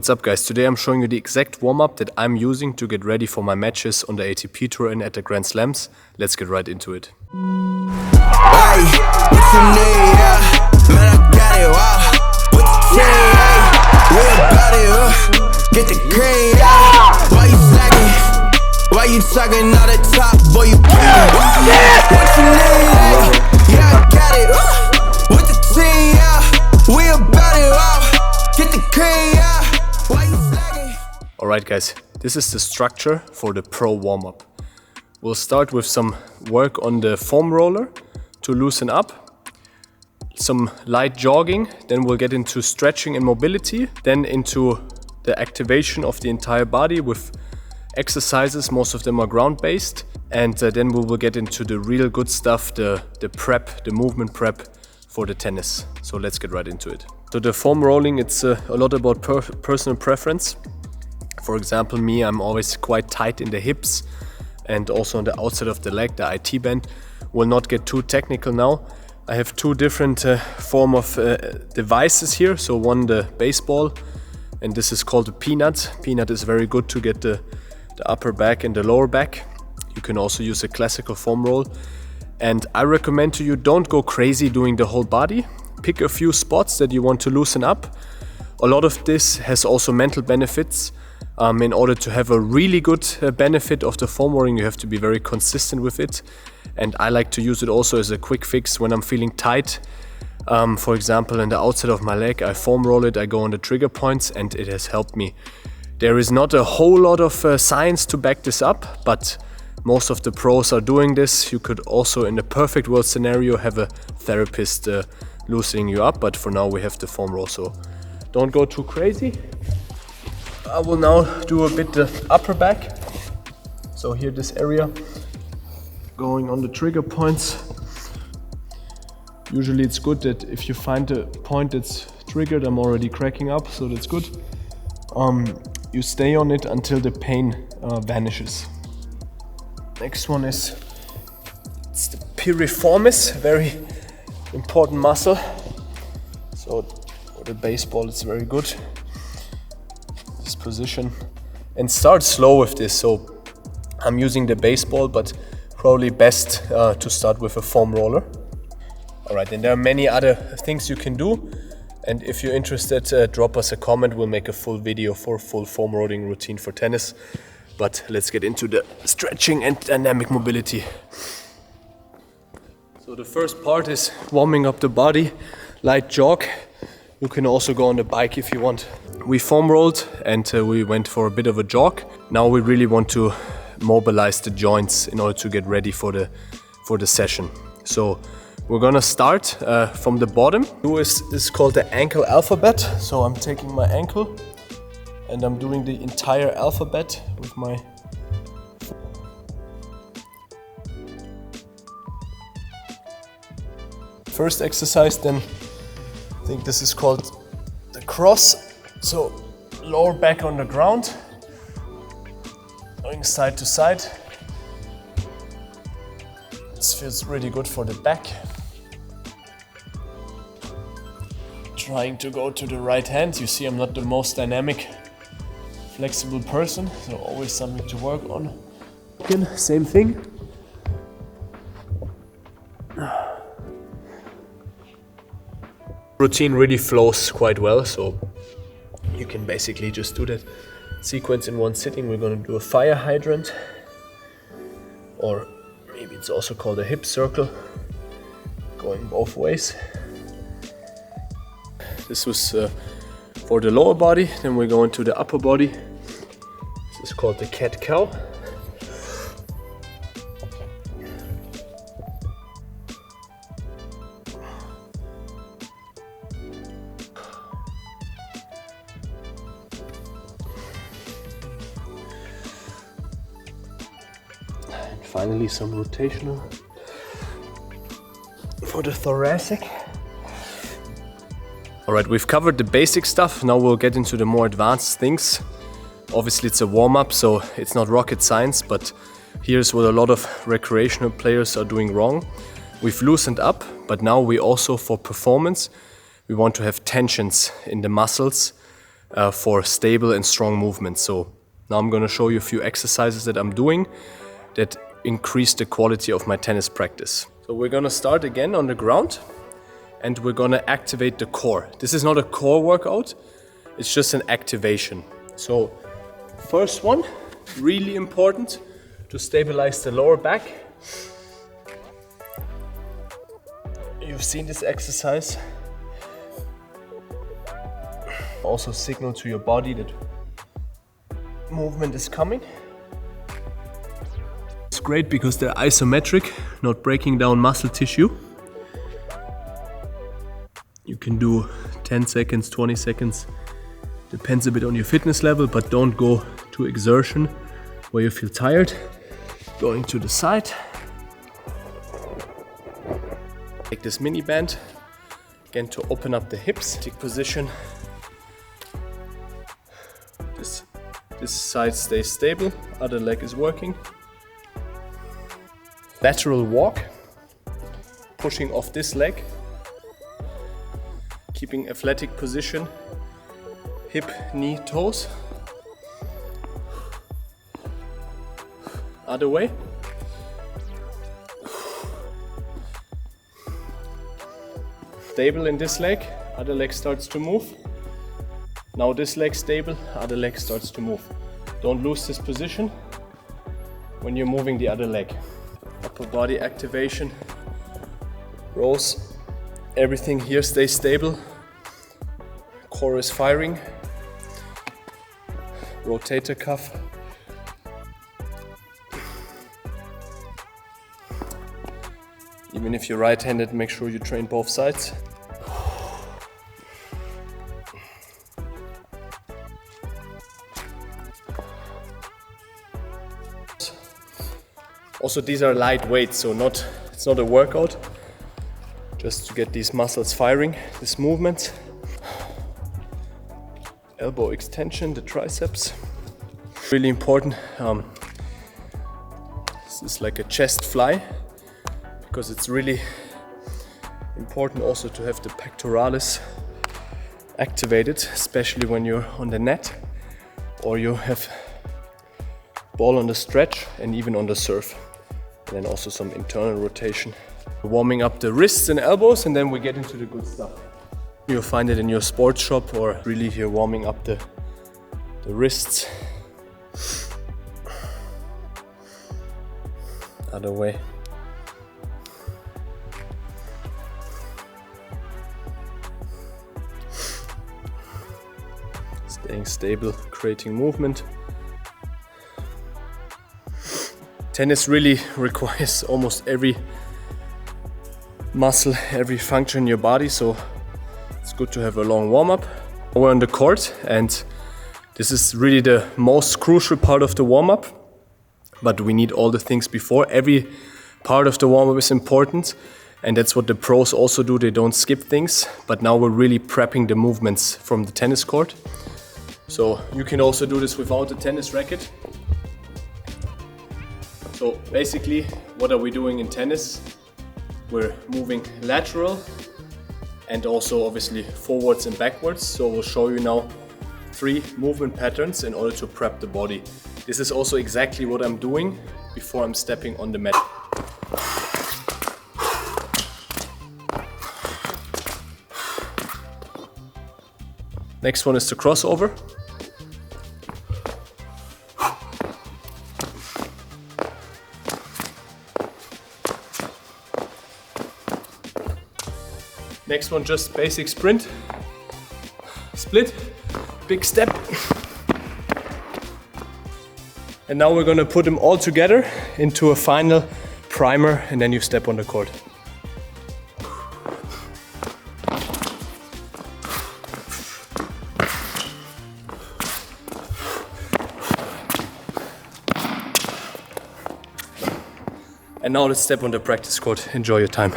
What's up guys, today I'm showing you the exact warm-up that I'm using to get ready for my matches on the ATP Tour and at the Grand Slams. Let's get right into it. Why you talking all the top, boy, you can't. What you need, yeah, I got it. With the team, yeah, we about it. Get the cream, yeah. Why you slacking? Alright guys, this is the structure for the pro warm-up. We'll start with some work on the foam roller to loosen up. Some light jogging, then we'll get into stretching and mobility, then into the activation of the entire body with exercises. Most of them are ground-based, and then we will get into the real good stuff, the prep, the movement prep for the tennis. So let's get right into it. So the foam rolling, it's a lot about personal preference. For example, me, I'm always quite tight in the hips and also on the outside of the leg, the IT band. Will not get too technical now. I have two different form of devices here. So one, the baseball, and this is called a peanut. Peanut is very good to get the upper back and the lower back. You can also use a classical foam roll. And I recommend to you, don't go crazy doing the whole body. Pick a few spots that you want to loosen up. A lot of this has also mental benefits. In order to have a really good benefit of the foam rolling, you have to be very consistent with it. And I like to use it also as a quick fix when I'm feeling tight. For example, on the outside of my leg, I foam roll it, I go on the trigger points, and it has helped me. There is not a whole lot of science to back this up, but most of the pros are doing this. You could also, in a perfect world scenario, have a therapist loosening you up, but for now we have the foam roll, so don't go too crazy. I will now do a bit the upper back. So here, this area, going on the trigger points. Usually it's good that if you find a point that's triggered, I'm already cracking up, so that's good. You stay on it until the pain vanishes. Next one is, it's the piriformis, very important muscle. So for the baseball, it's very good. This position, and start slow with this. So I'm using the baseball, but probably best to start with a foam roller. All right, and there are many other things you can do. And if you're interested, drop us a comment. We'll make a full video for full foam rolling routine for tennis. But let's get into the stretching and dynamic mobility. So the first part is warming up the body, light jog. You can also go on the bike if you want. We foam rolled and we went for a bit of a jog. Now we really want to mobilize the joints in order to get ready for the session. So we're gonna start from the bottom. This is called the ankle alphabet. So I'm taking my ankle and I'm doing the entire alphabet with my first exercise. Then I think this is called the cross. So lower back on the ground, going side to side. This feels really good for the back. Trying to go to the right hand. You see, I'm not the most dynamic, flexible person, so always something to work on. Again, same thing. Routine really flows quite well, so you can basically just do that sequence in one sitting. We're going to do a fire hydrant, or maybe it's also called a hip circle, going both ways. This was for the lower body. Then we go into the upper body. This is called the cat-cow. And finally some rotational for the thoracic. Alright, we've covered the basic stuff. Now we'll get into the more advanced things. Obviously it's a warm-up, so it's not rocket science, but here's what a lot of recreational players are doing wrong. We've loosened up, but now we also, for performance, we want to have tensions in the muscles for stable and strong movements. So now I'm going to show you a few exercises that I'm doing that increase the quality of my tennis practice. So we're going to start again on the ground and we're going to activate the core. This is not a core workout, it's just an activation. So first one, really important to stabilize the lower back. You've seen this exercise. Also signal to your body that movement is coming. It's great because they're isometric, not breaking down muscle tissue. You can do 10 seconds, 20 seconds, depends a bit on your fitness level, but don't go to exertion where you feel tired. Going to the side. Take this mini band, again to open up the hips. Take position. This side stays stable, other leg is working. Lateral walk, pushing off this leg. Keeping athletic position, hip, knee, toes. Other way. Stable in this leg, other leg starts to move. Now this leg stable, other leg starts to move. Don't lose this position when you're moving the other leg. Upper body activation, rows, everything here stays stable. Core is firing. Rotator cuff. Even if you're right-handed, make sure you train both sides. Also, these are light weights, so it's not a workout. Just to get these muscles firing, this movement. Elbow extension, the triceps. Really important. This is like a chest fly, because it's really important also to have the pectoralis activated, especially when you're on the net or you have ball on the stretch and even on the serve. And then also some internal rotation. Warming up the wrists and elbows, and then we get into the good stuff. You'll find it in your sports shop, or really here warming up the wrists. Other way. Staying stable, creating movement. Tennis really requires almost every muscle, every function in your body, so it's good to have a long warm-up. We're on the court, and this is really the most crucial part of the warm-up, but we need all the things before. Every part of the warm-up is important, and that's what the pros also do. They don't skip things, but now we're really prepping the movements from the tennis court. So you can also do this without a tennis racket. So basically, what are we doing in tennis? We're moving lateral and also obviously forwards and backwards. So we'll show you now 3 movement patterns in order to prep the body. This is also exactly what I'm doing before I'm stepping on the mat. Next one is the crossover. Next one, just basic sprint, split, big step. And now we're gonna put them all together into a final primer, and then you step on the court. And now let's step on the practice court. Enjoy your time.